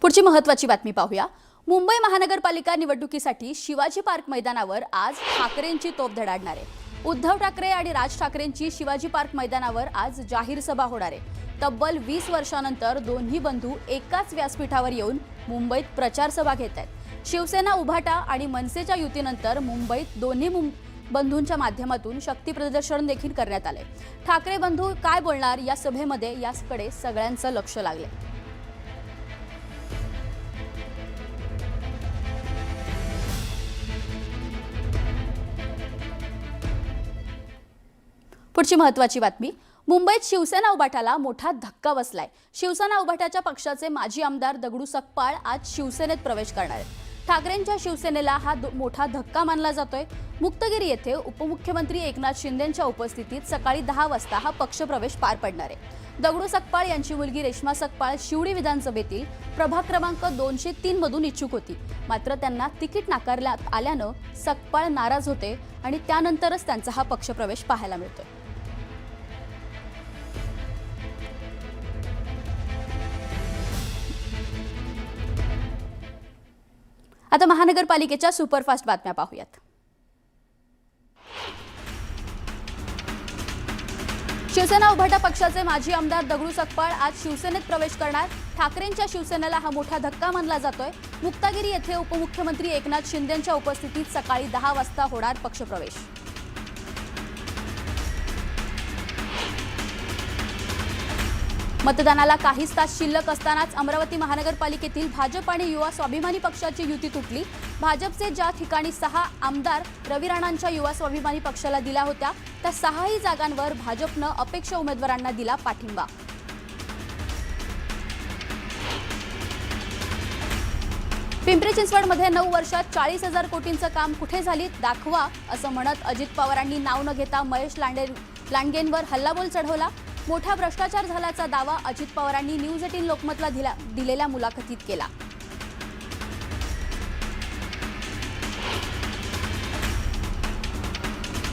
पुढची महत्त्वाची बातमी पाहूया। मुंबई महानगरपालिका निवडणुकीसाठी शिवाजी पार्क मैदानावर आज ठाकरेंची तोफ धडाडणार आहे। उद्धव ठाकरे आणि राज ठाकरेंची शिवाजी पार्क मैदानावर आज जाहीर सभा होणार आहे। तब्बल 20 वर्षांनंतर दोन्ही बंधू एकाच व्यासपीठावर येऊन मुंबईत प्रचार सभा घेत आहेत। शिवसेना उभाटा आणि मनसेच्या युतीनंतर मुंबईत दोन्ही बंधूंच्या माध्यमातून शक्ती प्रदर्शन देखील करण्यात आले। ठाकरे बंधू काय बोलणार या सभेमध्ये याकडे सगळ्यांचं लक्ष लागले। पुढची महत्त्वाची बातमी। मुंबईत शिवसेना उभाटाला मोठा धक्का बसलाय। शिवसेना उभाटाच्या पक्षाचे माजी आमदार दगडू सकपाळ आज शिवसेनेत प्रवेश करणार आहेत। ठाकरेंच्या शिवसेनेला हा मोठा धक्का मानला जातोय। मुक्तगिरी येथे उपमुख्यमंत्री एकनाथ शिंदेंच्या उपस्थितीत सकाळी 10 वाजता हा पक्षप्रवेश पार पडणार आहे। दगडू सकपाळ यांची मुलगी रेश्मा सकपाळ शिवडी विधानसभेतील प्रभाग क्रमांक 203 मधून इच्छुक होती, मात्र त्यांना तिकीट नाकारण्यात आल्यानं सकपाळ नाराज होते आणि त्यानंतरच त्यांचा हा पक्षप्रवेश पाहायला मिळतोय। आता महानगरपालिकेच्या सुपरफास्ट बातम्या पाहूयात। शिवसेना उभाटा पक्षाचे माजी आमदार दगडू सकपाळ आज शिवसेनेत प्रवेश करणार। ठाकरेंच्या शिवसेनेला हा मोठा धक्का मानला जातोय। मुक्तागिरी येथे उपमुख्यमंत्री एकनाथ शिंदेंच्या उपस्थितीत सकाळी 10 वाजता होणार पक्षप्रवेश। मतदानाला काहीच तास शिल्लक असतानाच अमरावती महानगरपालिकेतील भाजप आणि युवा स्वाभिमानी पक्षाची युती तुटली। भाजपचे ज्या ठिकाणी 6 आमदार रवी राणांच्या युवा स्वाभिमानी पक्षाला दिल्या होत्या, त्या 6ही जागांवर भाजपनं अपेक्षा उमेदवारांना दिला पाठिंबा। पिंपरी चिंचवडमध्ये 9 वर्षात 40,000 कोटींचं काम कुठे झाली दाखवा असं म्हणत अजित पवारांनी नाव न घेता महेश लांडगेंवर हल्लाबोल चढवला। मोठा भ्रष्टाचार झाल्याचा दावा अजित पवारांनी न्यूज 18 लोकमतला दिलेल्या मुलाखतीत केला।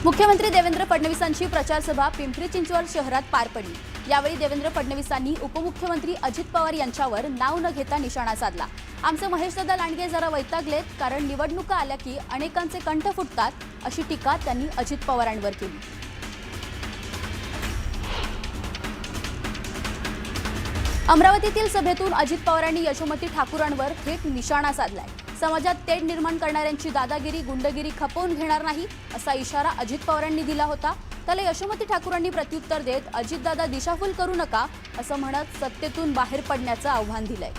मुख्यमंत्री देवेंद्र फडणवीसांची प्रचार सभा पिंपरी चिंचवड शहरात पार पडली। यावेळी देवेंद्र फडणवीसांनी उपमुख्यमंत्री अजित पवार यांच्यावर नाव न घेता निशाणा साधला। आमचे महेशदादा लांडगे जरा वैतागलेत, कारण निवडणुका आल्या की अनेकांचे कंठ फुटतात, अशी टीका त्यांनी अजित पवारांवर केली। अमरावतीतील सभेतून अजित पवारांनी यशोमती ठाकूरांवर थेट निशाणा साधलाय। समाजात तेढ निर्माण करणाऱ्यांची दादागिरी गुंडगिरी खपवून घेणार नाही असा इशारा अजित पवारांनी दिला होता। त्याला यशोमती ठाकूरांनी प्रत्युत्तर देत अजितदादा दिशाभूल करू नका असं म्हणत सत्तेतून बाहेर पडण्याचं आव्हान दिलंय।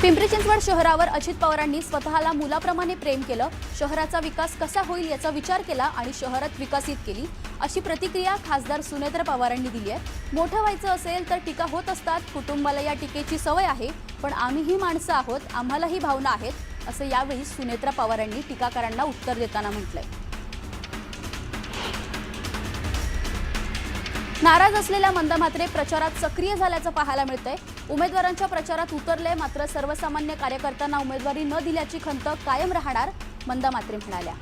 पिंपरी चिंचवड शहरावर अजित पवारांनी स्वतःला मुलाप्रमाणे प्रेम केलं, शहराचा विकास कसा होईल याचा विचार केला आणि शहरात विकसित केली, अशी प्रतिक्रिया खासदार सुनेत्रा पवारांनी दिली आहे। मोठं व्हायचं असेल तर टीका होत असतात, कुटुंबाला या टीकेची सवय आहे, पण आम्हीही माणसं आहोत, आम्हालाही भावना आहेत, असं यावेळी सुनेत्रा पवारांनी टीकाकारांना उत्तर देताना म्हटलंय। नाराज असलेल्या मंदा म्हात्रे प्रचारात सक्रिय झाल्याचं पाहायला मिळतंय। उमेदवारांच्या प्रचारात उतरले, मात्र सर्वसामान्य कार्यकर्त्यांना उमेदवारी न दिल्याची खंत कायम राहणार, मंदा म्हात्रे म्हणाल्या।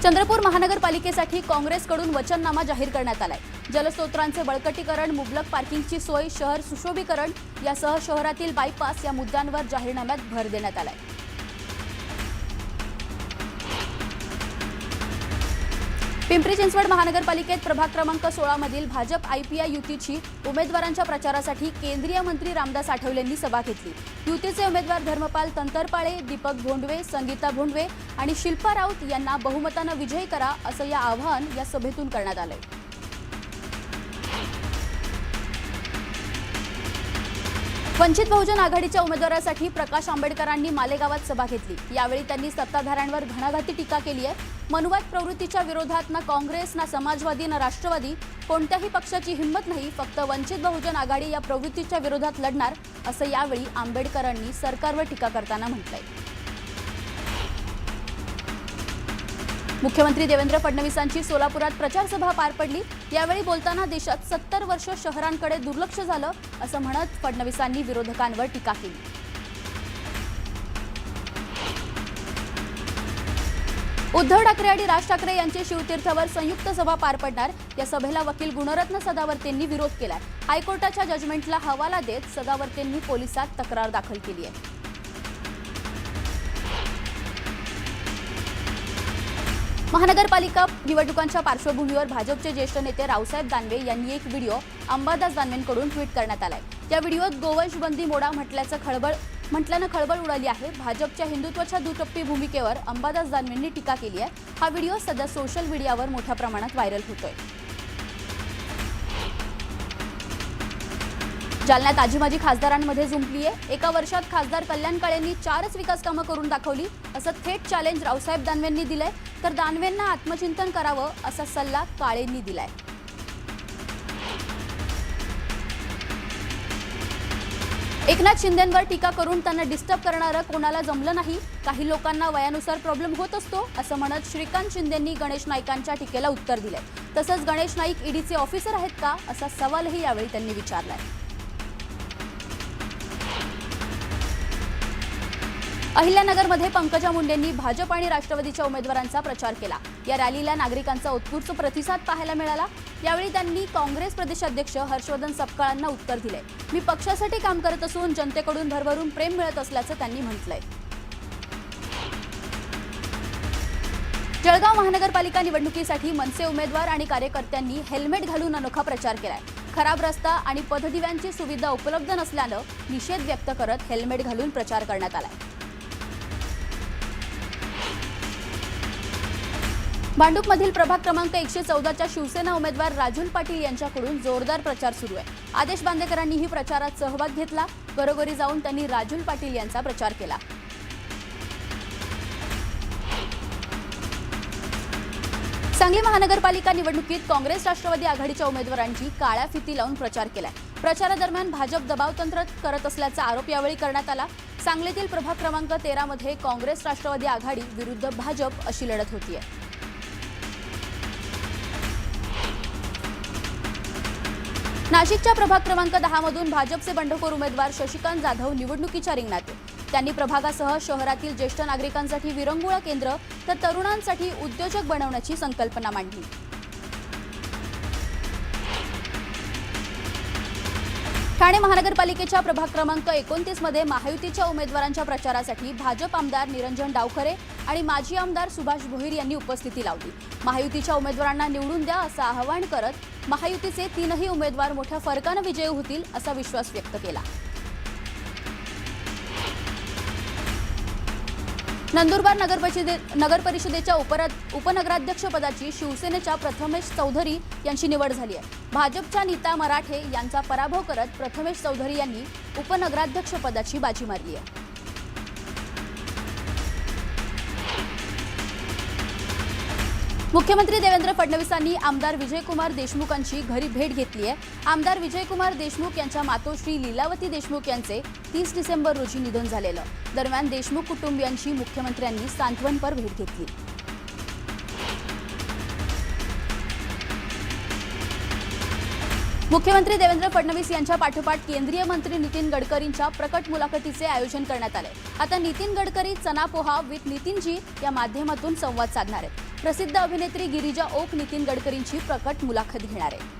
चंद्रपूर महानगरपालिकेसाठी काँग्रेसकडून वचननामा जाहीर करण्यात आलाय। जलस्रोतांचे बळकटीकरण, मुबलक पार्किंगची सोय, शहर सुशोभीकरण यासह शहरातील बायपास या मुद्द्यांवर जाहीरनाम्यात भर देण्यात आलाय। पिंपरी चिंचवड महानगरपालिकेत प्रभाग क्रमांक 16 मधील भाजप IPI युतीची उमेदवारांच्या प्रचारासाठी केंद्रीय मंत्री रामदास आठवलेंनी सभा घेतली। युतीचे उमेदवार धर्मपाल तंतरपाळे, दीपक भोंडवे, संगीता भोंडवे आणि शिल्पा राऊत यांना बहुमतानं विजयी करा असं या आवाहन या सभेतून करण्यात आलंय। वंचित बहुजन आघाडीच्या उमेदवारासाठी प्रकाश आंबेडकरांनी मालेगावात सभा घेतली। यावेळी त्यांनी सत्ताधाऱ्यांवर घणाघाती टीका केली आहे। मनुवाद प्रवृत्तीच्या विरोधात ना काँग्रेस ना समाजवादी ना राष्ट्रवादी कोणत्याही पक्षाची हिंमत नाही, फक्त वंचित बहुजन आघाडी या प्रवृत्तीच्या विरोधात लढणार असं यावेळी आंबेडकरांनी सरकारवर टीका करताना म्हटलंय। मुख्यमंत्री देवेंद्र फडणवीसांची सोलापुरात प्रचार सभा पार पडली। यावेळी बोलताना देशात 70 वर्ष शहरांकडे दुर्लक्ष झालं असं म्हणत फडणवीसांनी विरोधकांवर टीका केली। उद्धव ठाकरे आणि राज ठाकरे यांची शिवतीर्थवर संयुक्त सभा पार पडणार। या सभेला वकील गुणरत्न सदावर्तेंनी विरोध केलाय। हायकोर्टाच्या जजमेंटला हवाला देत सदावर्तेंनी पोलिसात तक्रार दाखल केली आहे। महानगरपालिका निवडणुकांच्या पार्श्वभूमीवर भाजपचे ज्येष्ठ नेते रावसाहेब दानवे यांनी एक व्हिडिओ अंबादास दानवेंकडून ट्विट करण्यात आलाय। या व्हिडिओत गोवंश बंदी मोडा म्हटल्यानं खळबळ उडाली आहे। भाजपच्या हिंदुत्वाच्या दुटप्पी भूमिकेवर अंबादास दानवेंनी टीका केली आहे। हा व्हिडिओ सध्या सोशल मीडियावर मोठ्या प्रमाणात व्हायरल होतोय। जालन्यात आजीमाजी खासदारांमध्ये जुंपली आहे। एका वर्षात खासदार कल्याण काळेंनी 4च विकास कामं करून दाखवली असं थेट चॅलेंज रावसाहेब दानवेंनी दिलंय। तर दानवेंना आत्मचिंतन करावं असा सल्ला काळेंनी दिलाय। एकनाथ शिंदेंवर टीका करून त्यांना डिस्टर्ब करणारं कोणाला जमलं नाही। काही लोकांना वयानुसार प्रॉब्लेम होत असतो असं म्हणत श्रीकांत शिंदेंनी गणेश नाईकांच्या टीकेला उत्तर दिलंय। तसंच गणेश नाईक ईडीचे ऑफिसर आहेत का असा सवालही यावेळी त्यांनी विचारलाय। अहिल्यानगरमध्ये पंकजा मुंडेंनी भाजप आणि राष्ट्रवादीच्या उमेदवारांचा प्रचार केला। या रॅलीला नागरिकांचा उत्स्फूर्त प्रतिसाद पाहायला मिळाला। यावेळी त्यांनी काँग्रेस प्रदेशाध्यक्ष हर्षवर्धन सपकाळांना उत्तर दिले। मी पक्षासाठी काम करत असून जनतेकडून भरभरून प्रेम मिळत असल्याचं त्यांनी म्हटलंय। जळगाव महानगरपालिका निवडणुकीसाठी मनसे उमेदवार आणि कार्यकर्त्यांनी हेल्मेट घालून अनोखा प्रचार केलाय। खराब रस्ता आणि पददिव्यांची सुविधा उपलब्ध नसल्यानं निषेध व्यक्त करत हेल्मेट घालून प्रचार करण्यात आलाय। भांडूपमधील प्रभाग क्रमांक 114च्या शिवसेना उमेदवार राजुल पाटील यांच्याकडून जोरदार प्रचार सुरू आहे। आदेश बांदेकरांनीही प्रचारात सहभाग घेतला। घरोघरी जाऊन त्यांनी राजुल पाटील यांचा प्रचार केला। सांगली महानगरपालिका निवडणुकीत काँग्रेस राष्ट्रवादी आघाडीच्या उमेदवारांची काळ्या फिती लावून प्रचार केलाय। प्रचारादरम्यान भाजप दबावतंत्र करत असल्याचा आरोप यावेळी करण्यात आला। सांगलीतील प्रभाग क्रमांक 13 मध्ये काँग्रेस राष्ट्रवादी आघाडी विरुद्ध भाजप अशी लढत होतीये। नाशिकच्या प्रभाग क्रमांक 10 मधून भाजपचे बंडखोर उमेदवार शशिकांत जाधव निवडणुकीच्या रिंगणात आहेत। त्यांनी प्रभागासह शहरातील ज्येष्ठ नागरिकांसाठी विरंगुळा केंद्र तर तरुणांसाठी उद्योजक बनवण्याची संकल्पना मांडली। ठाणे महानगरपालिकेच्या प्रभाग क्रमांक 29 मध्ये महायुतीच्या उमेदवारांच्या प्रचारासाठी भाजप आमदार निरंजन डावखरे आणि माजी आमदार सुभाष भोईर यांनी उपस्थिती लावली। महायुतीच्या उमेदवारांना निवडून द्या असं आवाहन करत महायुतीचे 3ही उमेदवार मोठ्या फरकाने विजयी होतील असा विश्वास व्यक्त केला। नंदुरबार नगरपरिषदेच्या उपनगराध्यक्षपदाची शिवसेनेच्या प्रथमेश चौधरी यांची निवड झाली आहे। भाजपच्या नीता मराठे यांचा पराभव करत प्रथमेश चौधरी यांनी उपनगराध्यक्षपदाची बाजी मारली आहे। मुख्यमंत्री देवेंद्र फडणवीसांनी आमदार विजयकुमार देशमुखांची घरी भेट घेतली आहे। आमदार विजयकुमार देशमुख यांच्या मातोश्री लीलावती देशमुख यांचे 30 डिसेंबर रोजी निधन झालेलं। दरम्यान देशमुख कुटुंबियांची मुख्यमंत्र्यांनी सांत्वनपर भेट घेतली। मुख्यमंत्री देवेंद्र फडणवीस यांच्या पाठोपाठ केंद्रीय मंत्री नितीन गडकरींच्या प्रकट मुलाखतीचे आयोजन करण्यात आले। आता नितीन गडकरी चना पोहा विथ नितीनजी या माध्यमातून संवाद साधणार आहेत। प्रसिद्ध अभिनेत्री गिरिजा ओक नितीन गडकरींची प्रकट मुलाखत घेणार आहे।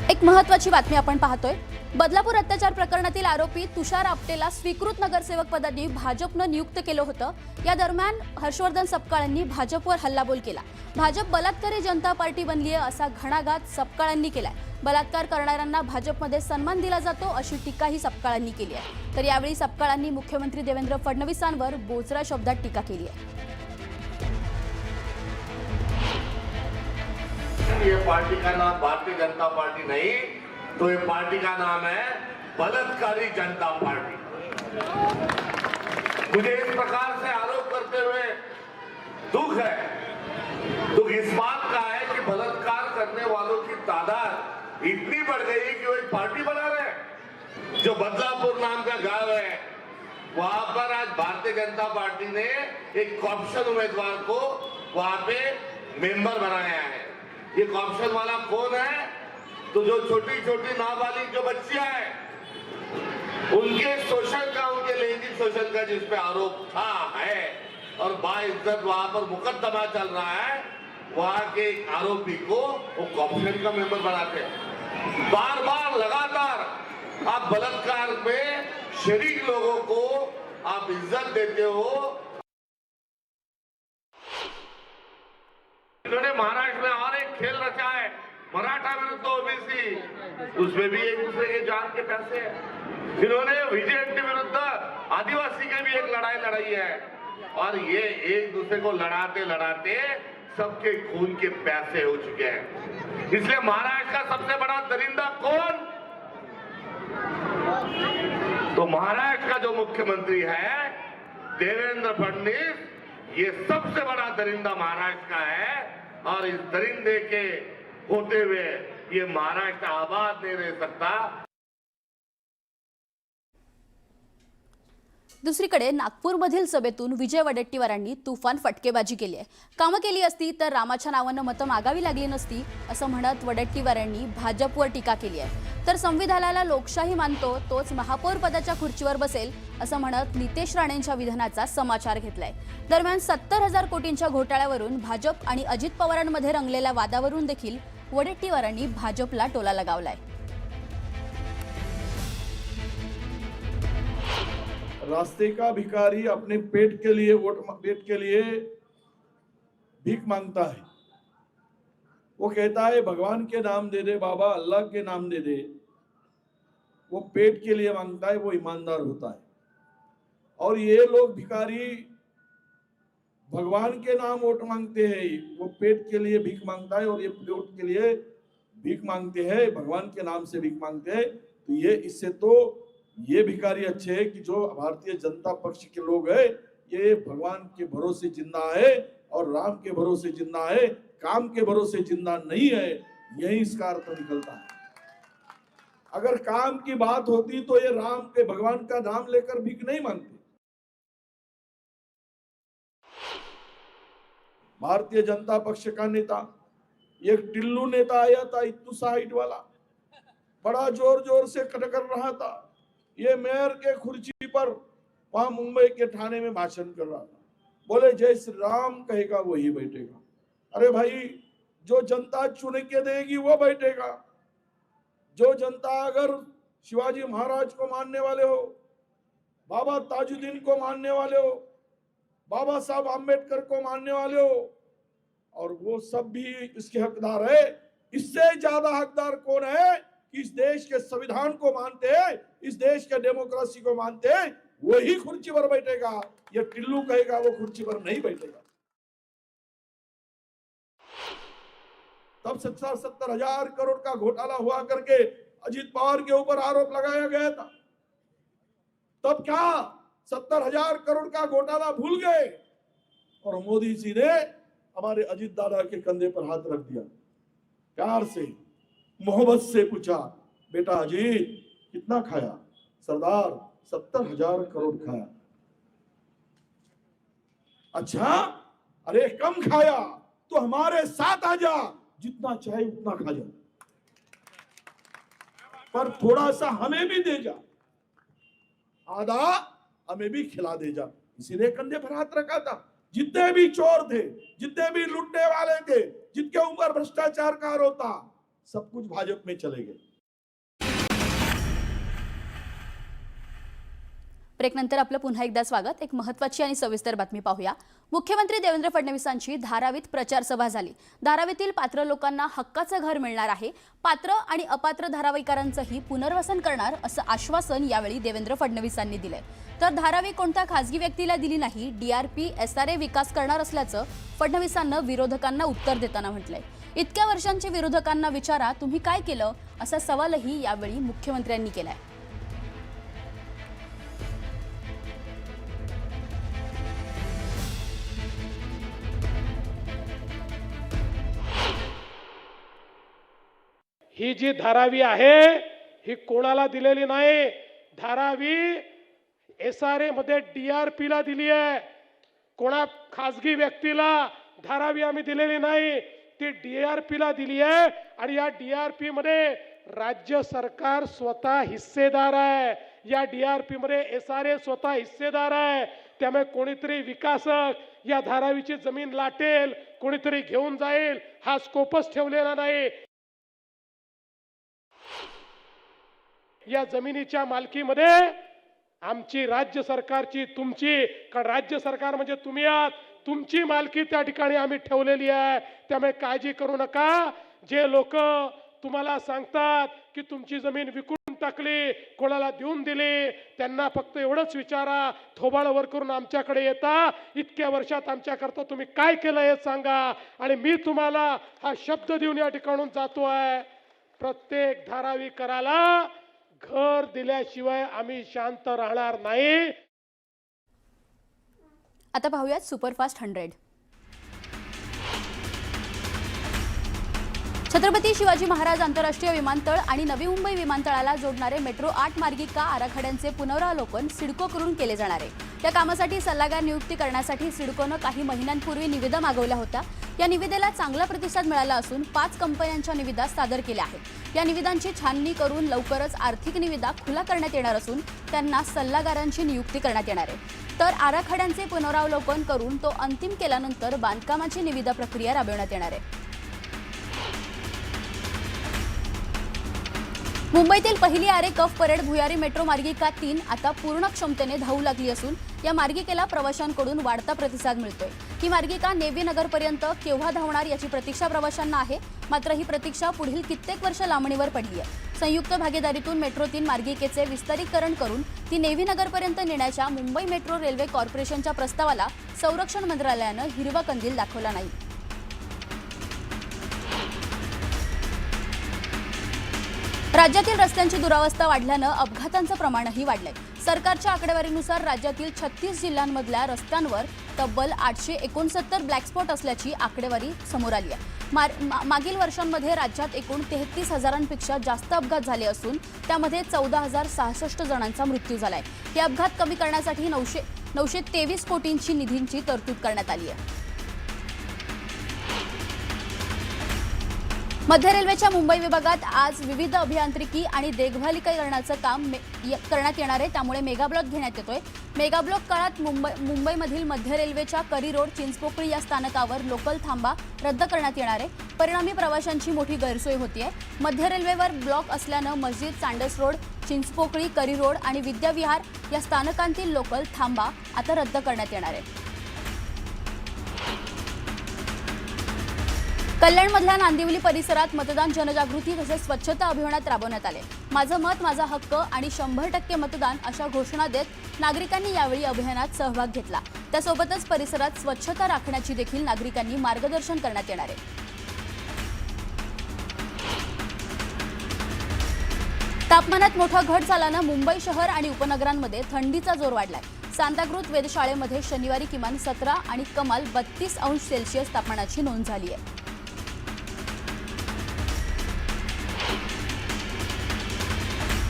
एक महत्त्वाची बातमी आपण पाहतोय। बदलापूर अत्याचार प्रकरणातील आरोपी तुषार आपटेला स्वीकृत नगरसेवक पदाने भाजपनं नियुक्त केलं होतं। या दरम्यान हर्षवर्धन सपकाळांनी भाजपवर हल्लाबोल केला। भाजप बलात्कारी जनता पार्टी बनलीये असा घणाघात सपकाळांनी केलाय। बलात्कार करणाऱ्यांना भाजपमध्ये सन्मान दिला जातो अशी टीकाही सपकाळांनी केली आहे। तर यावेळी सपकाळांनी मुख्यमंत्री देवेंद्र फडणवीसांवर बोचरा शब्दात टीका केली आहे। ये पार्टी का नाम भारतीय जनता पार्टी नहीं, तो ये पार्टी का नाम है बलात्कारी जनता पार्टी। मुझे इस प्रकार से आरोप करते हुए दुख है। दुख इस बात का है कि बलात्कार करने वालों की तादाद इतनी बढ़ गई कि वो एक पार्टी बना रहे हैं। जो बदलापुर नाम का गांव है वहां पर आज भारतीय जनता पार्टी ने एक कॉर्पोरेशन उम्मीदवार को वहां पे मेंबर बनाया है। ये कॉर्प्शन वाला कौन है? तो जो छोटी छोटी नाबालिग जो बच्चियां हैं उनके शोषण का, उनके लैंगिक शोषण का जिस पे आरोप था है और बाइज्जत वहां पर मुकदमा चल रहा है, वहां के एक आरोपी को वो कॉर्पोरेशन का मेंबर बनाते हैं। बार बार लगातार आप बलात्कार में शरीक लोगों को आप इज्जत देते हो। इन्होंने महाराष्ट्र में और एक खेल रचा है, मराठा विरुद्ध ओबीसी, उसमें भी एक दूसरे के जान के पैसे हैं। इन्होंने विजयंती विरुद्ध आदिवासी के भी एक लड़ाई लड़ाई है और ये एक दूसरे को लड़ाते लड़ाते सबके खून के पैसे हो चुके हैं। इसलिए महाराष्ट्र का सबसे बड़ा दरिंदा कौन? तो महाराष्ट्र का जो मुख्यमंत्री है देवेंद्र फडणवीस, ये सबसे बड़ा दरिंदा महाराष्ट्र का है और इस दरिंदे के होते हुए ये महाराष्ट्र आबाद नहीं रह सकता। दुसरीकडे नागपूरमधील सभेतून विजय वडेट्टीवारांनी तुफान फटकेबाजी केली आहे. कामं केली असती तर रामाच्या नावानं मतं मागावी लागली नसती असं म्हणत वडेट्टीवारांनी भाजपवर टीका केली आहे. तर संविधानाला लोकशाही मानतो तोच महापौर पदाच्या खुर्चीवर बसेल असं म्हणत नितेश राणेंच्या विधानाचा समाचार घेतलाय. दरम्यान 70,000 कोटींच्या घोटाळ्यावरून भाजप आणि अजित पवारांमध्ये रंगलेल्या वादावरून देखील वडेट्टीवारांनी भाजपला टोला लगावलाय. रास्ते का भिखारी अपने पेट के लिए भीख मांगता है। वो कहता है भगवान के नाम दे दे बाबा, अल्लाह के नाम दे दे। वो पेट के लिए मांगता है, वो ईमानदार होता है। और ये लोग भिखारी भगवान के नाम वोट मांगते हैं, वो पेट के लिए भीख मांगता है और ये पेट के लिए भीख मांगते हैं, भगवान के नाम से भीख मांगते हैं। तो ये इससे तो ये भिखारी अच्छे हैं कि जो भारतीय जनता पक्ष के लोग हैं ये भगवान के भरोसे जिंदा है और राम के भरोसे जिंदा है, काम के भरोसे जिंदा नहीं है। यही इसका अर्थ निकलता है। अगर काम की बात होती तो ये राम के भगवान का नाम लेकर भीख नहीं मांगते। भारतीय जनता पक्ष का नेता, एक टिल्लू नेता आया था, इतू सा हाइट वाला, बड़ा जोर जोर से कर रहा था। ये मेयर के खुर्ची पर वहां मुंबई के थाने में भाषण कर रहा था। बोले जय श्री राम कहेगा वही बैठेगा। अरे भाई, जो जनता चुन के देगी वो बैठेगा। जो जनता अगर शिवाजी महाराज को मानने वाले हो, बाबा ताजुद्दीन को मानने वाले हो, बाबा साहब आम्बेडकर को मानने वाले हो, और वो सब भी इसके हकदार है। इससे ज्यादा हकदार कौन है? इस देश के संविधान को मानते हैं, इस देश के डेमोक्रेसी को मानते हैं, वही खुर्ची पर बैठेगा। ये टिल्लू कहेगा वो खुर्ची पर नहीं बैठेगा। तब 70,000 करोड़ का घोटाला हुआ करके अजित पवार के ऊपर आरोप लगाया गया था। तब क्या 70,000 करोड़ का घोटाला भूल गए और मोदी जी ने हमारे अजित दादा के कंधे पर हाथ रख दिया, प्यार से मोहब्बत से पूछा, बेटा अजीत कितना खाया? सरदार 70,000 करोड़ खाया। अच्छा, अरे कम खाया तो हमारे साथ आ जा, जितना चाहे उतना खा जा, पर थोड़ा सा हमें भी दे जा, आधा हमें भी खिला दे जा। इसीलिए कंधे पर हाथ रखा था। जितने भी चोर थे, जितने भी लुटने वाले थे, जिनके ऊपर भ्रष्टाचार का आरोप था, सब कुछ भाजपा में चले गए। ब्रेकनंतर आपलं पुन्हा एकदा स्वागत. एक महत्त्वाची आणि सविस्तर बातमी पाहूया. मुख्यमंत्री देवेंद्र फडणवीसांची धारावीत प्रचार सभा झाली. धारावीतील पात्र लोकांना हक्काचं घर मिळणार आहे. पात्र आणि अपात्र धारावीकरांचंही पुनर्वसन करणार असं आश्वासन यावेळी देवेंद्र फडणवीसांनी दिलंय. तर धारावी कोणत्या खासगी व्यक्तीला दिली नाही, डीआरपी एसआरए विकास करणार असल्याचं फडणवीसांना विरोधकांना उत्तर देताना म्हटलंय. इतक्या वर्षांच्या विरोधकांना विचारा तुम्ही काय केलं, असा सवालही यावेळी मुख्यमंत्र्यांनी केलाय. ही जी धारावी आहे ही कोणाला दिलेली नाही. धारावी एसआरए मध्ये डीआरपी ला दिली आहे. कोणा खासगी व्यक्तीला धारावी आम्ही दिलेली नाही. ती DRP ला दिली आहे आणि या DRP मध्ये राज्य सरकार स्वतः हिस्सेदार आहे. या DRP मध्ये SRA स्वतः हिस्सेदार आहे. त्यामुळे कोणीतरी विकासक या धारावीची जमीन लाटेल, कोणीतरी घेऊन जाईल, हा स्कोपच ठेवलेला नाही. या जमिनीच्या मालकीमध्ये आमची, राज्य सरकारची, तुमची, कारण राज्य सरकार म्हणजे तुम्ही आहात, तुमची मालकी त्या ठिकाणी आम्ही ठेवलेली आहे. त्यामुळे काळजी करू नका. जे लोक तुम्हाला सांगतात की तुमची जमीन विकून टाकली, कोणाला देऊन दिली, त्यांना फक्त एवढंच विचारा, थोबाड वर करून आमच्याकडे येता, इतक्या वर्षात आमच्याकरता तुम्ही काय केलं हे सांगा, आणि मी तुम्हाला हा शब्द देऊन या ठिकाणून जातो आहे, प्रत्येक धारावीकराला घर दिल्याशिवाय आम्ही शांत राहणार नाही. आता पाहूयात सुपरफास्ट 100. छत्रपती शिवाजी महाराज आंतरराष्ट्रीय विमानतळ आणि नवी मुंबई विमानतळाला जोडणारे मेट्रो 8 मार्गिका आराखड्यांचे पुनरावलोकन सिडकोकडून केले जाणार आहे. या कामासाठी सल्लागार नियुक्ती करण्यासाठी सिडकोनं काही महिन्यांपूर्वी निविदा मागवल्या होत्या. या निविदेला चांगला प्रतिसाद मिळाला असून 5 कंपन्यांच्या निविदा सादर केल्या आहेत. या निविदांची छाननी करून लवकरच आर्थिक निविदा खुला करण्यात येणार असून त्यांना सल्लागारांची नियुक्ती करण्यात येणार आहे. तर आराखड्यांचे पुनरावलोकन करून तो अंतिम केल्यानंतर बांधकामाची निविदा प्रक्रिया राबवण्यात येणार आहे. मुंबईतील पहिली आरे कफ परेड भुयारी मेट्रो मार्गिका 3 आता पूर्ण क्षमतेने धावू लागली असून या मार्गिकेला प्रवाशांकडून वाढता प्रतिसाद मिळतोय. ही मार्गिका नेव्ही नगरपर्यंत केव्हा धावणार याची प्रतीक्षा प्रवाशांना आहे. मात्र ही प्रतीक्षा पुढील कित्येक वर्ष लांबणीवर पडली आहे. संयुक्त भागीदारीतून मेट्रो 3 मार्गिकेचे विस्तारीकरण करून ती नेव्ही नगरपर्यंत नेण्याच्या मुंबई मेट्रो रेल्वे कॉर्पोरेशनच्या प्रस्तावाला संरक्षण मंत्रालयानं हिरवा कंदील दाखवला नाही. राज्यातील रस्त्यांची दुरावस्था वाढल्यानं अपघातांचं प्रमाणही वाढलंय. सरकारच्या आकडेवारीनुसार राज्यातील 36 जिल्ह्यांमधल्या रस्त्यांवर तब्बल 869 ब्लॅक स्पॉट असल्याची आकडेवारी समोर आली आहे. मागील वर्षांमध्ये राज्यात एकूण 33,000पेक्षा जास्त अपघात झाले असून त्यामध्ये 14,066 जणांचा मृत्यू झालाय. हे अपघात कमी करण्यासाठी 923 कोटींची निधींची तरतूद करण्यात आली आहे. मध्य रेल्वेच्या मुंबई विभागात आज विविध अभियांत्रिकी आणि देखभालीकरणाचं काम करण्यात येणार आहे. त्यामुळे मेगाब्लॉक घेण्यात येतोय. मेगाब्लॉक काळात मुंबईमधील मध्य रेल्वेच्या करी रोड, चिंचपोकळी या स्थानकावर लोकल थांबा रद्द करण्यात येणार आहे. परिणामी प्रवाशांची मोठी गैरसोय होतीये. मध्य रेल्वेवर ब्लॉक असल्यानं मस्जिद, सँडस रोड, चिंचपोकळी, करी रोड आणि विद्याविहार या स्थानकांतील लोकल थांबा आता रद्द करण्यात येणार आहे. कल्याणमधल्या नांदिवली परिसरात मतदान जनजागृती तसेच स्वच्छता अभियानात राबवण्यात आले. माझं मत माझा हक्क आणि 100% मतदान अशा घोषणा देत नागरिकांनी यावेळी अभियानात सहभाग घेतला. त्यासोबतच परिसरात स्वच्छता राखण्याची देखील नागरिकांनी मार्गदर्शन करण्यात येणार आहे. तापमानात मोठा घट झाल्यानं मुंबई शहर आणि उपनगरांमध्ये थंडीचा जोर वाढलाय. सांताक्रूज वेधशाळेमध्ये शनिवारी किमान 17 आणि कमाल 32 अंश सेल्सिअस तापमानाची नोंद झाली आहे.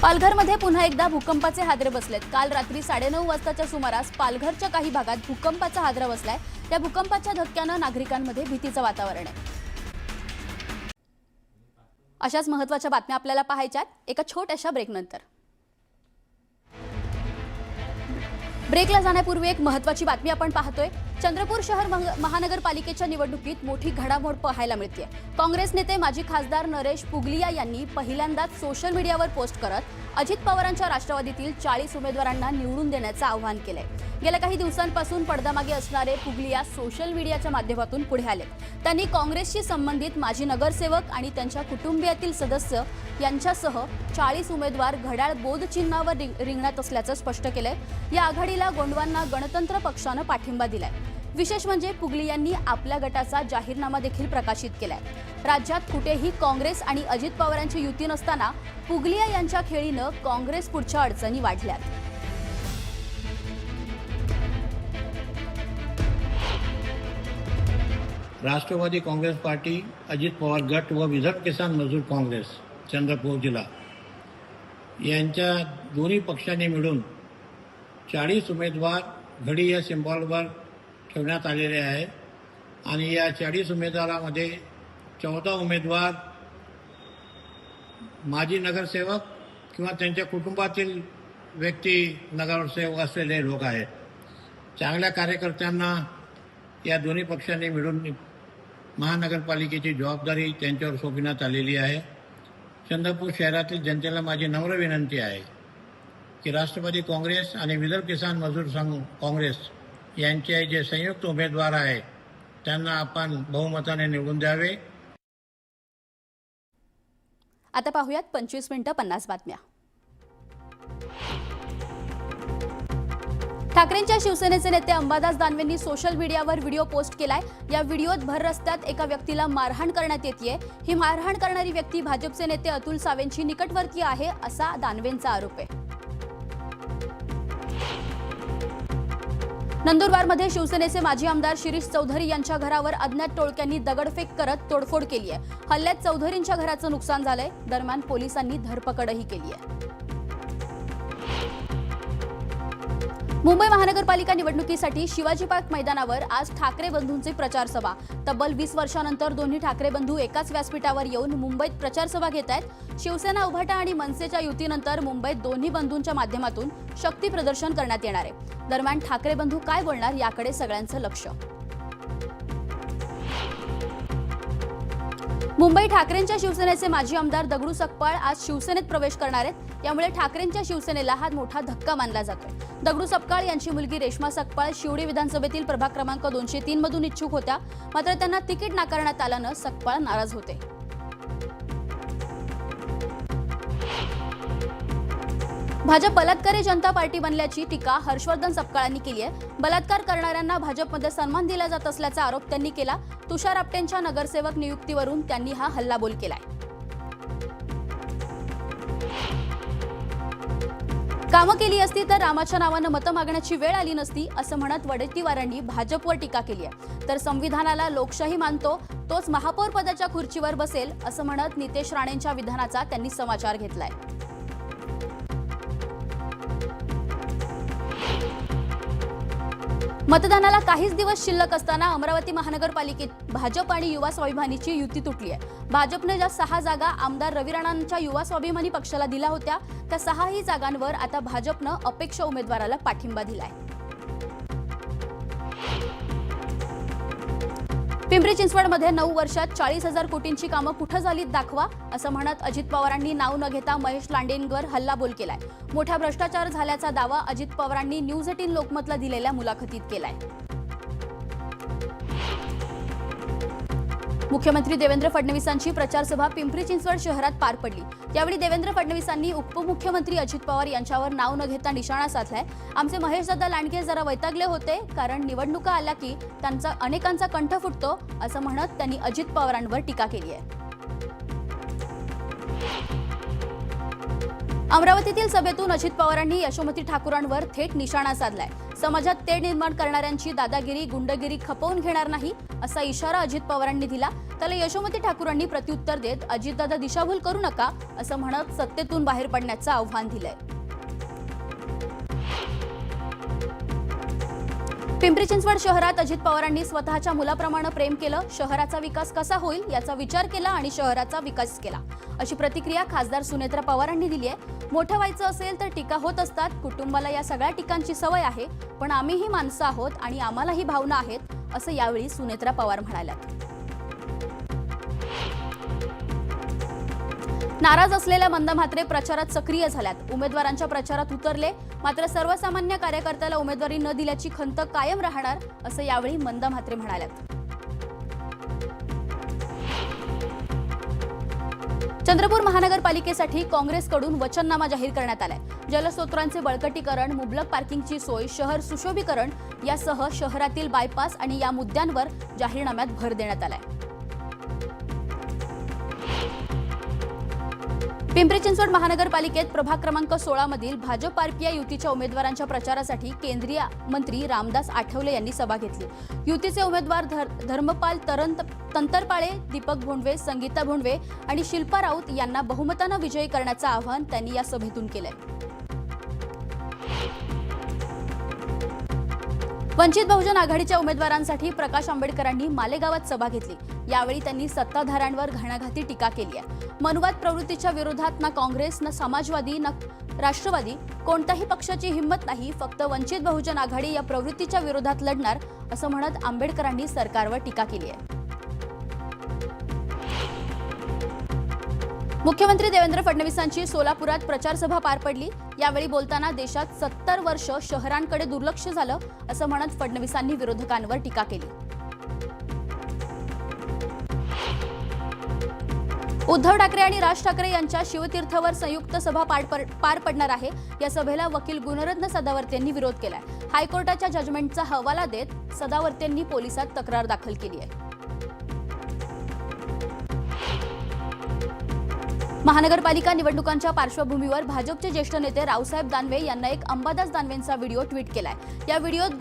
पालघरमध्ये पुन्हा एकदा भूकंपाचे हादरे बसलेत. काल रात्री 9:30 वाजताच्या सुमारास पालघरच्या काही भागात भूकंपाचा हादरा बसलाय. त्या भूकंपाच्या धक्क्यानं नागरिकांमध्ये भीतीचं वातावरण आहे. अशाच महत्त्वाच्या बातम्या आपल्याला पाहायच्यात एका छोट्याशा ब्रेकनंतर. ब्रेकला जाण्यापूर्वी एक महत्त्वाची बातमी आपण पाहतोय. चंद्रपूर शहर महानगरपालिकेच्या निवडणुकीत मोठी घडामोड पाहायला मिळते. काँग्रेस नेते माजी खासदार नरेश पुगलिया यांनी पहिल्यांदाच सोशल मीडियावर पोस्ट करत अजित पवारांच्या राष्ट्रवादीतील 40 उमेदवारांना निवडून देण्याचं आवाहन केलंय. गेल्या काही दिवसांपासून पडद्यामागे असणारे पुगलिया सोशल मीडियाच्या माध्यमातून पुढे आले. त्यांनी काँग्रेसशी संबंधित माजी नगरसेवक आणि त्यांच्या कुटुंबियातील सदस्य यांच्यासह 40 उमेदवार घड्याळ बोध चिन्हावर रिंगणात असल्याचं स्पष्ट केलंय. या आघाडीला गोंडवाना गणतंत्र पक्षानं पाठिंबा दिलाय. विशेष म्हणजे पुगलियांनी आपल्या गटाचा जाहीरनामा देखील प्रकाशित केलाय. राज्यात कुठेही काँग्रेस आणि अजित पवारांची युती नसताना पुगलिया यांच्या खेळीनं काँग्रेस पुढच्या अडचणी वाढल्यात. राष्ट्रवादी काँग्रेस पार्टी, अजित पवार गट व विदर्भ किसान मजदूर काँग्रेस चंद्रपूर जिल्हा यांच्या दोन्ही पक्षांनी मिळून 40 उमेदवार घडी या सिम्बॉलवर ठेवण्यात आलेले आहे. आणि या 40 उमेदवारामध्ये 14 उमेदवार माजी नगरसेवक किंवा त्यांच्या कुटुंबातील व्यक्ती नगरसेवक असलेले लोक आहेत. चांगल्या कार्यकर्त्यांना या दोन्ही पक्षांनी मिळून महानगरपालिकेची जबाबदारी त्यांच्यावर सोपविण्यात आलेली आहे. चंद्रपूर शहरातील जनतेला माझी नम्र विनंती आहे की राष्ट्रवादी काँग्रेस आणि विदर्भ किसान मजूर संघ काँग्रेस यांचे जे संयुक्त उमेदवार आहेत त्यांना आपण बहुमताने निवडून द्यावे. आता पाहूयात 25 मिनिटं 50 बातम्या. ठाकरेंच्या शिवसेनेचे नेते अंबादास दानवेंनी सोशल मीडियावर व्हिडिओ पोस्ट केलाय. या व्हिडिओत भर रस्त्यात एका व्यक्तीला मारहाण करण्यात येतेय. ही मारहाण करणारी व्यक्ती भाजपचे नेते अतुल सावेंची निकटवर्तीय आहे असा दानवेंचा आरोप आहे. नंदुरबारमध्ये शिवसेनेचे माजी आमदार शिरीष चौधरी यांच्या घरावर अज्ञात टोळक्यांनी दगडफेक करत तोडफोड केली आहे. हल्ल्यात चौधरींच्या घराचं नुकसान झालंय. दरम्यान पोलिसांनी धरपकडही केली आहे. मुंबई महानगरपालिका निवडणुकीसाठी शिवाजी पार्क मैदानावर आज ठाकरे बंधूंचे प्रचार सभा. तब्बल 20 वर्षांनंतर दोन्ही ठाकरे बंधू एकाच व्यासपीठावर येऊन मुंबईत प्रचार सभा घेत आहेत. शिवसेना उभाटा आणि मनसेच्या युतीनंतर मुंबईत दोन्ही बंधूंच्या माध्यमातून शक्ती प्रदर्शन करण्यात येणार आहे. दरम्यान ठाकरे बंधू काय बोलणार याकडे सगळ्यांचं लक्ष. मुंबई ठाकरेंच्या शिवसेनेचे माजी आमदार दगडू सकपाळ आज शिवसेनेत प्रवेश करणार आहेत. यामुळे ठाकरेंच्या शिवसेनेला हा मोठा धक्का मानला जातोय. दगडू सकपाळ यांची मुलगी रेश्मा सकपाळ शिवडी विधानसभेतील प्रभाग क्रमांक 203 मधून इच्छुक होत्या. मात्र त्यांना तिकीट नाकारण्यात आल्यानं सकपाळ नाराज होते. भाजप बलात्कारी जनता पार्टी बनल्याची टीका हर्षवर्धन सपकाळांनी केली आहे. बलात्कार करणाऱ्यांना भाजपमध्ये सन्मान दिला जात असल्याचा आरोप त्यांनी केला. तुषार आपटेंच्या नगरसेवक नियुक्तीवरून त्यांनी हा हल्लाबोल केलाय. कामं केली असती तर रामाच्या नावानं मतं मागण्याची वेळ आली नसती असं म्हणत वडेट्टीवारांनी भाजपवर टीका केली आहे. तर संविधानाला लोकशाही मानतो तोच महापौर पदाच्या खुर्चीवर बसेल असं म्हणत नितेश राणेंच्या विधानाचा त्यांनी समाचार घेतलाय. मतदानाला काहीच दिवस शिल्लक असताना अमरावती महानगरपालिकेत भाजप आणि युवा स्वाभिमानीची युती तुटली आहे. भाजपने ज्या 6 जागा आमदार रवी राणांच्या युवा स्वाभिमानी पक्षाला दिल्या होत्या त्या 6ही जागांवर आता भाजपनं अपेक्ष उमेदवाराला पाठिंबा दिलाय. पिंपरी चिंचवडमध्ये 9 वर्षात 40,000 कोटींची कामं कुठं झालीत दाखवा असं म्हणत अजित पवारांनी नाव न घेता महेश लांडेंवर हल्लाबोल केलाय. मोठा भ्रष्टाचार झाल्याचा दावा अजित पवारांनी न्यूज 18 लोकमतला दिलेल्या मुलाखतीत केलाय. मुख्यमंत्री देवेंद्र फडणवीसांची प्रचार सभा पिंपरी चिंचवड शहरात पार पडली. यावेळी देवेंद्र फडणवीसांनी उपमुख्यमंत्री अजित पवार यांच्यावर नाव न घेता निशाणा साधलाय. आमचे महेशदादा लांडगे जरा वैतागले होते कारण निवडणुका आल्या की त्यांचा अनेकांचा कंठ फुटतो असं म्हणत त्यांनी अजित पवारांवर टीका केली आहे. अमरावतीतील सभेतून अजित पवारांनी यशोमती ठाकूरांवर थेट निशाणा साधलाय. समाजात तेढ निर्माण करणाऱ्यांची दादागिरी गुंडगिरी खपवून घेणार नाही असा इशारा अजित पवारांनी दिला. त्याला यशोमती ठाकूरांनी प्रत्युत्तर देत अजितदादा दिशाभूल करू नका असं म्हणत सत्तेतून बाहेर पडण्याचं आव्हान दिलंय. पिंपरी चिंचवड शहरात अजित पवारांनी स्वतःच्या मुलाप्रमाणे प्रेम केलं. शहराचा विकास कसा होईल याचा विचार केला आणि शहराचा विकास केला अशी प्रतिक्रिया खासदार सुनेत्रा पवारांनी दिली आहे. मोठं व्हायचं असेल तर टीका होत असतात. कुटुंबाला या सगळ्या टीकांची सवय आहे पण आम्हीही माणसं आहोत आणि आम्हालाही भावना आहेत असं यावेळी सुनेत्रा पवार म्हणाल्या. नाराज असलेल्या मंदा म्हात्रे प्रचारात सक्रिय झाल्यात. उमेदवारांच्या प्रचारात उतरले. मात्र सर्वसामान्य कार्यकर्त्याला उमेदवारी न दिल्याची खंत कायम राहणार असं यावेळी मंदा म्हात्रे म्हणाल्यात. चंद्रपूर महानगरपालिकेसाठी काँग्रेसकडून वचननामा जाहीर करण्यात आलाय. जलस्रोतांचे बळकटीकरण, मुबलक पार्किंगची सोय, शहर सुशोभीकरण यासह शहरातील बायपास आणि या मुद्द्यांवर जाहीरनाम्यात भर देण्यात आलाय. पिंपरी चिंचवड महानगरपालिकेत प्रभाग क्रमांक 16 मधील भाजप आरपीआय युतीच्या उमेदवारांच्या प्रचारासाठी केंद्रीय मंत्री रामदास आठवले यांनी सभा घेतली. युतीचे उमेदवार धर्मपाल तंतरपाळे, दीपक भोंडवे, संगीता भोंडवे आणि शिल्पा राऊत यांना बहुमतानं विजयी करण्याचं आवाहन त्यांनी या सभेतून केलंय. वंचित बहुजन आघाडीच्या उमेदवारांसाठी प्रकाश आंबेडकरांनी मालेगावात सभा घेतली. यावेळी त्यांनी सत्ताधाऱ्यांवर घणाघाती टीका केली आहे. मनुवाद प्रवृत्तीच्या विरोधात ना काँग्रेस ना समाजवादी ना राष्ट्रवादी कोणत्याही पक्षाची हिंमत नाही, फक्त वंचित बहुजन आघाडी या प्रवृत्तीच्या विरोधात लढणार असं म्हणत आंबेडकरांनी सरकारवर टीका केली आहे. मुख्यमंत्री देवेंद्र फडणवीसांची सोलापुरात प्रचार सभा पार पडली. यावेळी बोलताना देशात 70 वर्ष शहरांकडे दुर्लक्ष झालं असं म्हणत फडणवीसांनी विरोधकांवर टीका केली. उद्धव ठाकरे आणि राज ठाकरे यांच्या शिवतीर्थवर संयुक्त सभा पार पडणार आहे. या सभेला वकील गुणरत्न सदावर्ते यांनी विरोध केलाय. हायकोर्टाच्या जजमेंटचा हवाला देत सदावर्तेंनी पोलिसात तक्रार दाखल केली आहे. महानगरपालिका निवडणुकांच्या पार्श्वभूमीवर भाजपचे ज्येष्ठ नेते रावसाहेब दानवे यांना एक अंबादास दानवेंचा व्हिडिओ ट्विट केलाय. या व्हिडिओत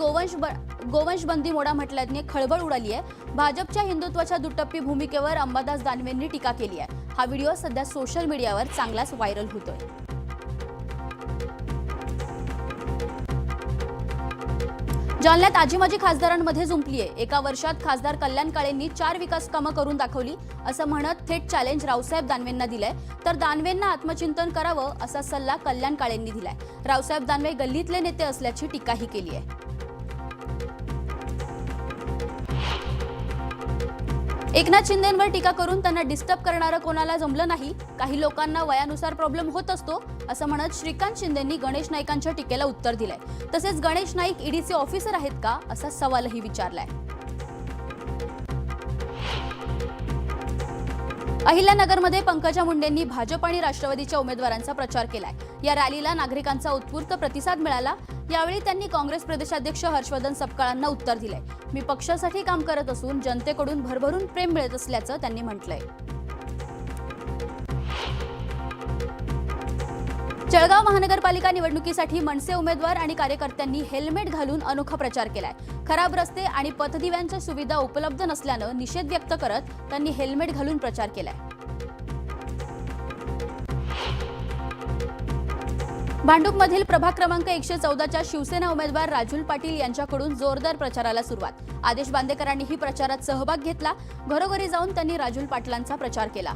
गोवंशबंदी मोडा म्हटल्याने खळबळ उडाली आहे. भाजपच्या हिंदुत्वाच्या दुटप्पी भूमिकेवर अंबादास दानवेंनी टीका केली आहे. हा व्हिडिओ सध्या सोशल मीडियावर चांगलाच व्हायरल होतोय. जालन्यात आजीमाजी खासदारांमध्ये जुंपली आहे. एका वर्षात खासदार कल्याण काळेंनी 4 विकास कामं करून दाखवली असं म्हणत थेट चॅलेंज रावसाहेब दानवेंना दिलंय. तर दानवेंना आत्मचिंतन करावं असा सल्ला कल्याण काळेंनी दिलाय. रावसाहेब दानवे गल्लीतले नेते असल्याची टीकाही केली आहे. एकनाथ शिंदेंवर टीका करून त्यांना डिस्टर्ब करणारं कोणाला जमलं नाही. काही लोकांना वयानुसार प्रॉब्लेम होत असतो असं म्हणत श्रीकांत शिंदेंनी गणेश नाईकांच्या टीकेला उत्तर दिलंय. तसेच गणेश नाईक ईडीचे ऑफिसर आहेत का असा सवालही विचारलाय. अहिल्यानगरमध्ये पंकजा मुंडेंनी भाजप आणि राष्ट्रवादीच्या उमेदवारांचा प्रचार केलाय. या रॅलीला नागरिकांचा उत्स्फूर्त प्रतिसाद मिळाला. यावेळी त्यांनी काँग्रेस प्रदेशाध्यक्ष हर्षवर्धन सपकाळांना उत्तर दिलंय. मी पक्षासाठी काम करत असून जनतेकडून भरभरून प्रेम मिळत असल्याचं त्यांनी म्हटलंय. जळगाव महानगरपालिका निवडणुकीसाठी मनसे उमेदवार आणि कार्यकर्त्यांनी हेल्मेट घालून अनोखा प्रचार केलाय. खराब रस्ते आणि पथदिव्यांच्या सुविधा उपलब्ध नसल्यानं निषेध व्यक्त करत त्यांनी हेल्मेट घालून प्रचार केलाय. भांडूपमधील प्रभाग क्रमांक 114च्या शिवसेना उमेदवार राजुल पाटील यांच्याकडून जोरदार प्रचाराला सुरुवात. आदेश बांदेकरांनीही प्रचारात सहभाग घेतला. घरोघरी जाऊन त्यांनी राजुल पाटलांचा प्रचार केला.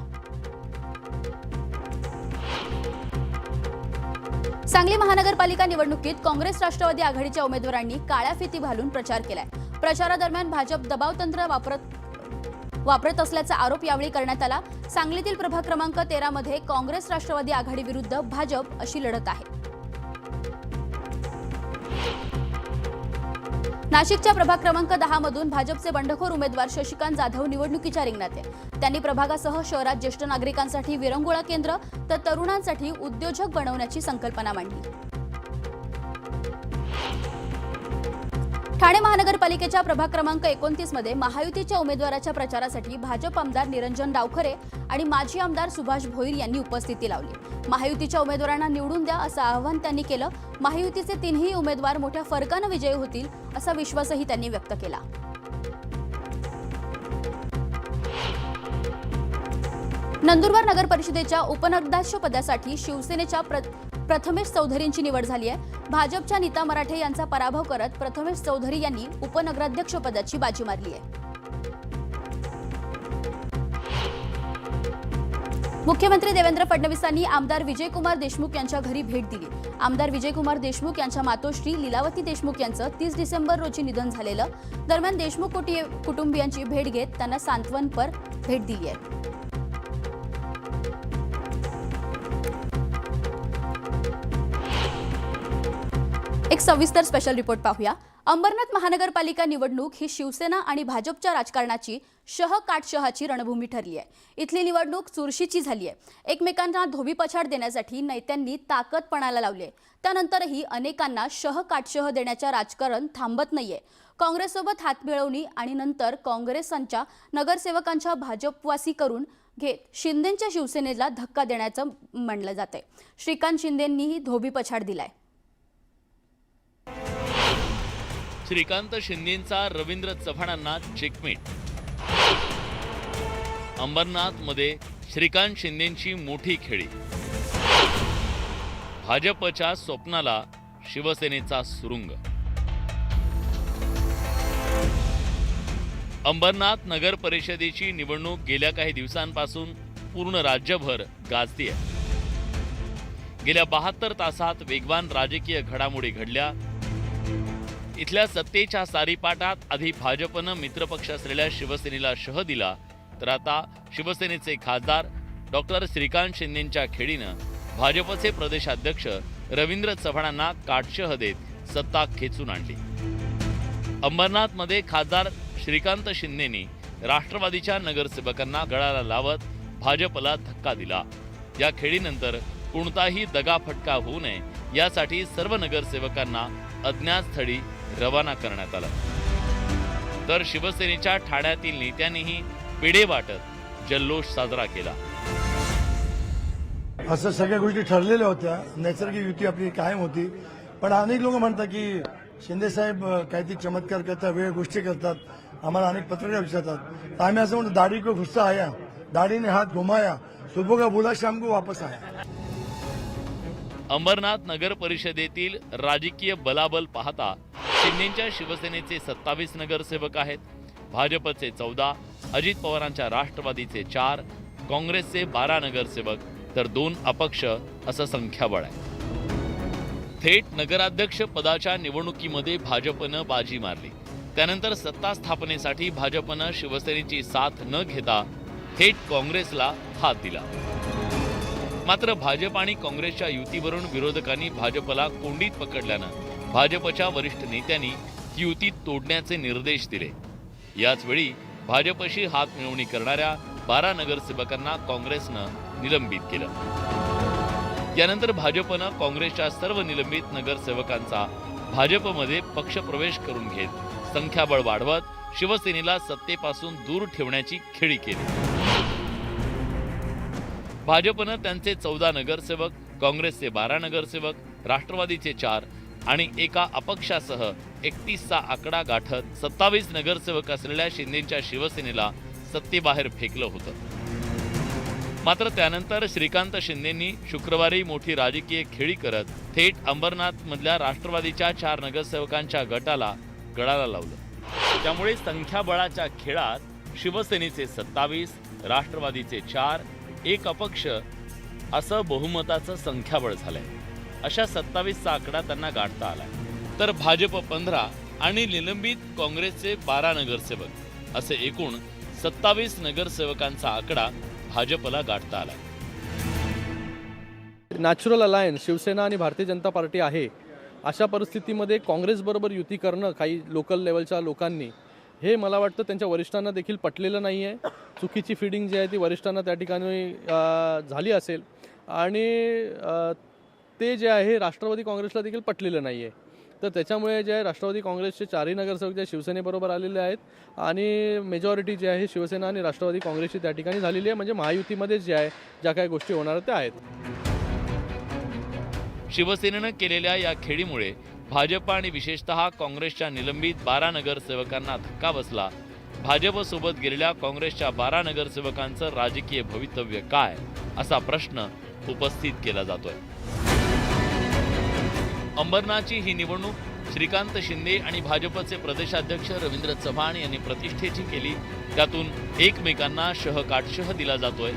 सांगली महानगरपालिका निवडणुकीत काँग्रेस राष्ट्रवादी आघाडीच्या उमेदवारांनी काळ्या फिती घालून प्रचार केलाय. प्रचारादरम्यान भाजप दबावतंत्र वापरत असल्याचा आरोप यावेळी करण्यात आला. सांगलीतील प्रभाग क्रमांक 13 मध्ये काँग्रेस राष्ट्रवादी आघाडी विरुद्ध भाजप अशी लढत आहे. नाशिकच्या प्रभाग क्रमांक 10 मधून भाजपचे बंडखोर उमेदवार शशिकांत जाधव निवडणुकीच्या रिंगणात आहे. त्यांनी प्रभागासह शहरात ज्येष्ठ नागरिकांसाठी विरंगुळा केंद्र तर तरुणांसाठी उद्योजक बनवण्याची संकल्पना मांडली. ठाणे महानगरपालिकेच्या प्रभाग क्रमांक 29 मध्ये महायुतीच्या उमेदवाराच्या प्रचारासाठी भाजप आमदार निरंजन डावखरे आणि माजी आमदार सुभाष भोईर यांनी उपस्थिती लावली. महायुतीच्या उमेदवारांना निवडून द्या असं आवाहन त्यांनी केलं. महायुतीचे 3ही उमेदवार मोठ्या फरकानं विजयी होतील असा विश्वासही त्यांनी व्यक्त केला. नंदुरबार नगर परिषदेच्या उपनगराध्यक्षपदासाठी शिवसेनेच्या प्रथमेश चौधरींची निवड झाली आहे. भाजपच्या नीता मराठे यांचा पराभव करत प्रथमेश चौधरी यांनी उपनगराध्यक्षपदाची बाजी मारली आहे. मुख्यमंत्री देवेंद्र फडणवीसांनी आमदार विजयकुमार देशमुख यांच्या घरी भेट दिली. आमदार विजयकुमार देशमुख यांच्या मातोश्री लीलावती देशमुख यांचं 30 डिसेंबर रोजी निधन झालेलं. दरम्यान देशमुख कुटुंबियांची भेट घेत त्यांना सांत्वनपर भेट दिली आहे. एक सविस्तर स्पेशल रिपोर्ट पाहूया. अंबरनाथ महानगरपालिका निवडणूक ही शिवसेना आणि भाजपच्या राजकारणाची काटशहाची रणभूमी ठरली आहे. इथली निवडणूक चुरशीची झाली आहे. एकमेकांना धोबीपछाड देण्यासाठी नेत्यांनी ताकद पणाला लावले. त्यानंतरही अनेकांना काटशह देण्याच्या राजकारण थांबत नाहीये. काँग्रेससोबत हातमिळवणी आणि नंतर काँग्रेसांच्या नगरसेवकांच्या भाजपवासी करून घेत शिंदेंच्या शिवसेनेला धक्का देण्याचं म्हणलं जातंय. श्रीकांत शिंदेंनीही धोबीपछाड दिलाय. श्रीकांत शिंदेंचा रवींद्र चव्हाणांना चेकमेट. अंबरनाथमध्ये श्रीकांत शिंदेंची मोठी खेळी. भाजपच्या स्वप्नाला शिवसेनेचा सुरुंग. अंबरनाथ नगर परिषदेची निवडणूक गेल्या काही दिवसांपासून पूर्ण राज्यभर गाजतीये. गेल्या 72 तासात वेगवान राजकीय घडामोडी घडल्या. इथल्या सत्तेच्या सारीपाटात आधी भाजपनं मित्रपक्ष असलेल्या शिवसेनेला शह दिला, तर आता शिवसेनेचे खासदार डॉक्टर श्रीकांत शिंदेंच्या खेळीनं भाजपचे प्रदेशाध्यक्ष रवींद्र चव्हाणांना काटशह देत सत्ता खेचून आणली. अंबरनाथमध्ये खासदार श्रीकांत शिंदेंनी राष्ट्रवादीच्या नगरसेवकांना गळाला लावत भाजपला धक्का दिला. या खेळीनंतर कोणताही दगाफटका होऊ नये यासाठी सर्व नगरसेवकांना अज्ञात स्थळी रवाना करण्यात आलं. तर शिवसेनेच्या ठाण्यातील नेत्यांनीही पेढे वाटत जल्लोष साजरा केला. असं सगळ्या गोष्टी ठरलेल्या होत्या. नैसर्गिक युती आपली कायम होती. पण अनेक लोक म्हणतात की शिंदे साहेब काहीतरी चमत्कार करतात, वेळ गोष्टी करतात, आम्हाला अनेक पत्रकार विचारतात. तर आम्ही असं म्हणतो, दाढी को गुस्सा आया, दाढी ने हात घुमाया, सुबह का बोला शाम को वापस आया. अंबरनाथ नगर परिषदेतील राजकीय बलाबल पाहता शिंदेच्या शिवसेनेचे 27 नगरसेवक आहेत, भाजपचे 14, अजित पवारांच्या राष्ट्रवादीचे 4, काँग्रेसचे 12 नगरसेवक तर 2 अपक्ष असं संख्याबळ आहे. थेट नगराध्यक्ष पदाच्या निवडणुकीमध्ये भाजपनं बाजी मारली. त्यानंतर सत्ता स्थापनेसाठी भाजपनं शिवसेनेची साथ न घेता थेट काँग्रेसला हात दिला. मात्र भाजप आणि काँग्रेसच्या युतीवरून विरोधकांनी भाजपला कोंडीत पकडल्यानं भाजपच्या वरिष्ठ नेत्यांनी युती तोडण्याचे निर्देश दिले. याच वेळी भाजपशी हात मिळवणी करणाऱ्या 12 नगरसेवकांना काँग्रेसनं निलंबित केलं. यानंतर भाजपनं काँग्रेसच्या सर्व निलंबित नगरसेवकांचा भाजपमध्ये पक्षप्रवेश करून घेत संख्याबळ वाढवत शिवसेनेला सत्तेपासून दूर ठेवण्याची खेळी केली. भाजपनं त्यांचे 14 नगरसेवक, काँग्रेसचे 12 नगरसेवक, राष्ट्रवादीचे 4 आणि एका अपक्षासह 31चा आकडा गाठत 27 नगरसेवक असलेल्या शिंदेच्या शिवसेनेला सत्तेबाहेर फेकलं होतं. मात्र त्यानंतर श्रीकांत शिंदेंनी शुक्रवारी मोठी राजकीय खेळी करत थेट अंबरनाथमधल्या राष्ट्रवादीच्या 4 नगरसेवकांच्या गटाला गळाला लावलं. त्यामुळे संख्याबळाच्या खेळात शिवसेनेचे 27, राष्ट्रवादीचे 4, एक अपक्ष असं बहुमताचं संख्याबळ झालंय. अशा 27चा आकडा त्यांना गाठता आलाय. तर भाजप 15 आणि निलंबित काँग्रेसचे 12 नगरसेवक असे एकूण 27 नगरसेवकांचा आकडा भाजपला गाठता आलाय. नॅचरल अलायन्स शिवसेना आणि भारतीय जनता पार्टी आहे. अशा परिस्थितीमध्ये काँग्रेसबरोबर युती करणं काही लोकल लेवलच्या लोकांनी हे मला वाटतं त्यांच्या वरिष्ठांना देखील पटलेलं नाही आहे. चुकीची फिडिंग जी आहे ती वरिष्ठांना त्या ठिकाणी झाली असेल आणि ते जे आहे राष्ट्रवादी काँग्रेसला देखील पटलेलं नाही आहे. तर त्याच्यामुळे जे आहे राष्ट्रवादी काँग्रेसचे 4ही नगरसेवक जे शिवसेनेबरोबर आलेले आहेत आणि मेजॉरिटी जी आहे शिवसेना आणि राष्ट्रवादी काँग्रेसची त्या ठिकाणी झालेली आहे. म्हणजे महायुतीमध्ये जे आहे ज्या काही गोष्टी होणार त्या आहेत. शिवसेनेनं केलेल्या या खेळीमुळे भाजप आणि विशेषतः काँग्रेसच्या निलंबित 12 नगरसेवकांना धक्का बसला. भाजपसोबत गेलेल्या काँग्रेसच्या 12 नगरसेवकांचं राजकीय भवितव्य काय असा प्रश्न उपस्थित केला जातोय. अंबरनाथची ही निवडणूक श्रीकांत शिंदे आणि भाजपचे प्रदेशाध्यक्ष रवींद्र चव्हाण यांनी प्रतिष्ठेची केली. त्यातून एकमेकांना काटशह दिला जातोय.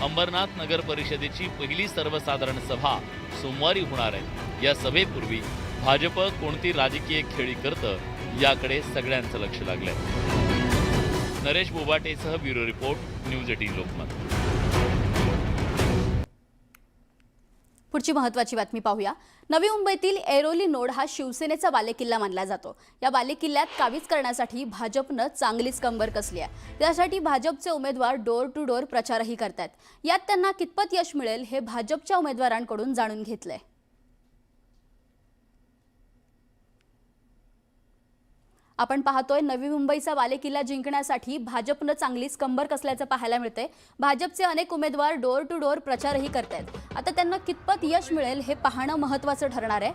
अंबरनाथ नगर परिषदेची पहिली सर्वसाधारण सभा सोमवारी होणार आहे. या सभेपूर्वी भाजप कोणती राजकीय खेळी करतं याकडे सगळ्यांचं लक्ष लागलंय. नरेश बोबाटेसह ब्युरो रिपोर्ट, न्यूज 18 लोकमत. पुढची महत्त्वाची बातमी पाहूया. नवी मुंबईतील ऐरोली नोड हा शिवसेनेचा बालेकिल्ला मानला जातो. या बालेकिल्ल्यात काबीज करण्यासाठी भाजपनं चांगलीच कंबर कसली आहे. त्यासाठी भाजपचे उमेदवार डोर टू डोर प्रचारही करतात. यात त्यांना कितपत यश मिळेल हे भाजपच्या उमेदवारांकडून जाणून घेतलंय. आपण पाहतोय नवी मुंबईचा बालेकिल्ला जिंकण्यासाठी भाजपनं चांगलीच कंबर कसल्याचं पाहायला मिळतंय. भाजपचे अनेक उमेदवार डोर टू डोर प्रचारही करतायत. आता त्यांना कितपत यश मिळेल हे पाहणं महत्त्वाचं ठरणार आहे.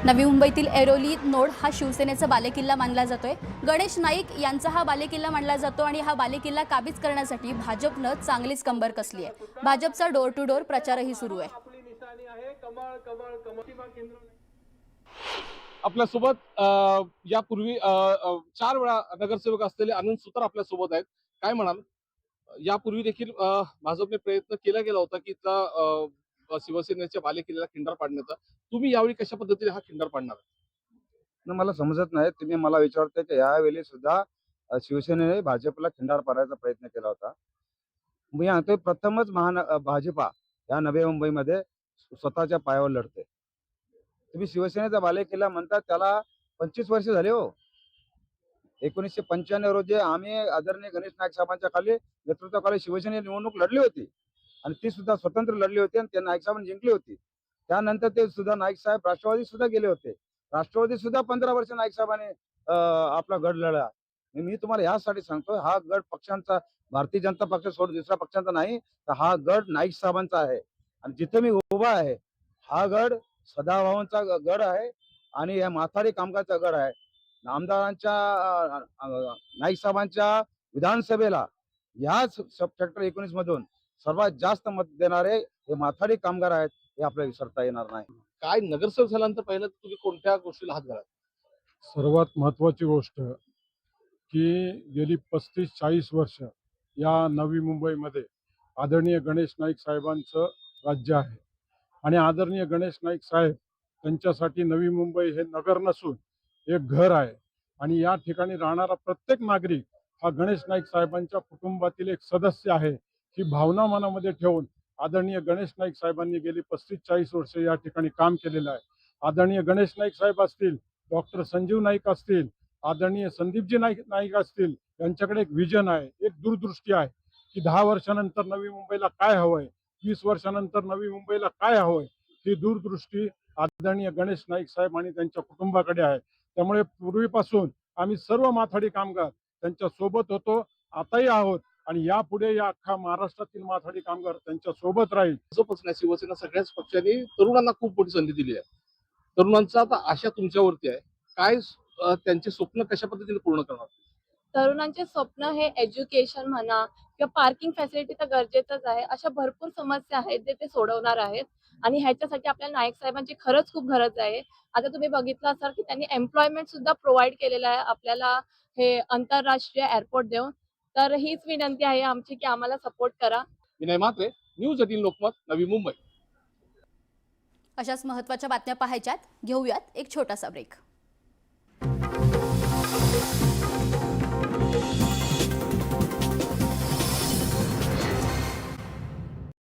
नवी मुंबईतील ऐरोली नोड हा शिवसेनेचा बालेकिल्ला मानला जातोय. गणेश नाईक यांचा हा बालेकिल्ला मानला जातो आणि हा बालेकिल्ला काबीज करण्यासाठी भाजपनं चांगलीच कंबर कसली आहे. भाजपचा डोर टू डोर प्रचारही सुरू आहे. आपल्यासोबत यापूर्वी 4 वेळा नगरसेवक असलेले आनंद सुतार आपल्यासोबत आहेत. काय म्हणाल? यापूर्वी देखील भाजपने प्रयत्न केला गेला होता की शिवसेनेच्या बालेकिल्ल्याला खिंडार पाडण्याचा. तुम्ही यावेळी कशा पद्धतीने हा खिंडार पाडणार? मला समजत नाही. तुम्ही मला विचारताय की यावेळी सुद्धा शिवसेनेने भाजपला खिंडार पाडायचा प्रयत्न केला होता. मी म्हणतोय प्रथमच भाजपा या नवी मुंबईमध्ये स्वतःच्या पायावर लढते. तुम्ही शिवसेनेचा बालेकिल्ला म्हणता, त्याला 25 वर्ष झाले हो. 1995 रोजी आम्ही आदरणीय गणेश नाईक साहेबांच्या नेतृत्वाखाली शिवसेने निवडणूक लढली होती आणि ती सुद्धा स्वतंत्र लढली होती आणि त्या नाईक साहेबांनी जिंकली होती. त्यानंतर ते सुद्धा नाईक साहेब राष्ट्रवादी सुद्धा गेले होते. राष्ट्रवादी सुद्धा 15 वर्ष नाईक साहेबांनी आपला गड लढला. मी तुम्हाला यासाठी सांगतोय, हा गड पक्षांचा, भारतीय जनता पक्ष सोडून दुसऱ्या पक्षांचा नाही, तर हा गड नाईक साहेबांचा आहे. आणि जिथे मी उभा आहे हा गड सदाभाऊंचा गड आहे आणि या माथाडी कामगारचा गड आहे. आमदारांच्या नाईक साहेबांच्या विधानसभेला याच सेक्टर 19 मधून सर्वात जास्त मत देणारे हे माथाडी कामगार आहेत, हे आपल्याला विसरता येणार नाही. काय नगरसेवक झाल्यानंतर पहिलं तुम्ही कोणत्या गोष्टीला हात घालाल? सर्वात महत्त्वाची गोष्ट की गेली 35-40 वर्ष या नवी मुंबईमध्ये आदरणीय गणेश नाईक साहेबांचं राज्य आहे आणि आदरणीय गणेश नाईक साहेब त्यांच्यासाठी नवी मुंबई हे नगर नसून एक घर आहे आणि या ठिकाणी राहणारा प्रत्येक नागरिक हा गणेश नाईक साहेबांच्या कुटुंबातील एक सदस्य आहे. ही भावना मनामध्ये ठेवून आदरणीय गणेश नाईक साहेबांनी गेली 35-40 वर्ष या ठिकाणी काम केलेलं आहे. आदरणीय गणेश नाईक साहेब असतील, डॉक्टर संजीव नाईक असतील, आदरणीय संदीपजी नाईक असतील, यांच्याकडे एक विजन आहे, एक दूरदृष्टी आहे की 10 वर्षानंतर नवी मुंबईला काय हवंय, 20 वर्षानंतर नवी मुंबईला काय हवंय, ही दूरदृष्टी आदरणीय गणेश नाईक साहेब आणि त्यांच्या कुटुंबाकडे आहे. त्यामुळे पूर्वीपासून आम्ही सर्व माथाडी कामगार त्यांच्या सोबत होतो, आताही आहोत आणि यापुढे या अख्खा महाराष्ट्रातील माथाडी कामगार त्यांच्या सोबत राहील. भाजपच शिवसेना सगळ्याच पक्षांनी तरुणांना खूप मोठी संधी दिली आहे. तरुणांचा आता आशा तुमच्यावरती आहे. काय त्यांचे स्वप्न कशा पद्धतीने पूर्ण करणार? तरुणांचे स्वप्न हे एज्युकेशन म्हणा किंवा पार्किंग फॅसिलिटी तर गरजेचंच आहे. अशा भरपूर समस्या आहेत जे ते सोडवणार आहेत आणि ह्याच्यासाठी आपल्याला नाईक साहेबांची खरंच खूप गरज आहे. आता तुम्ही बघितलं असाल की त्यांनी एम्प्लॉयमेंट सुद्धा प्रोव्हाइड केलेलं आहे आपल्याला, हे आंतरराष्ट्रीय एअरपोर्ट देऊन. तर हीच विनंती आहे आमची की आम्हाला सपोर्ट करा. विनय म्हात्रे, न्यूज 18 लोकमत, नवी मुंबई. अशाच महत्त्वाच्या बातम्या पाहायच्यात, घेऊयात एक छोटासा ब्रेक.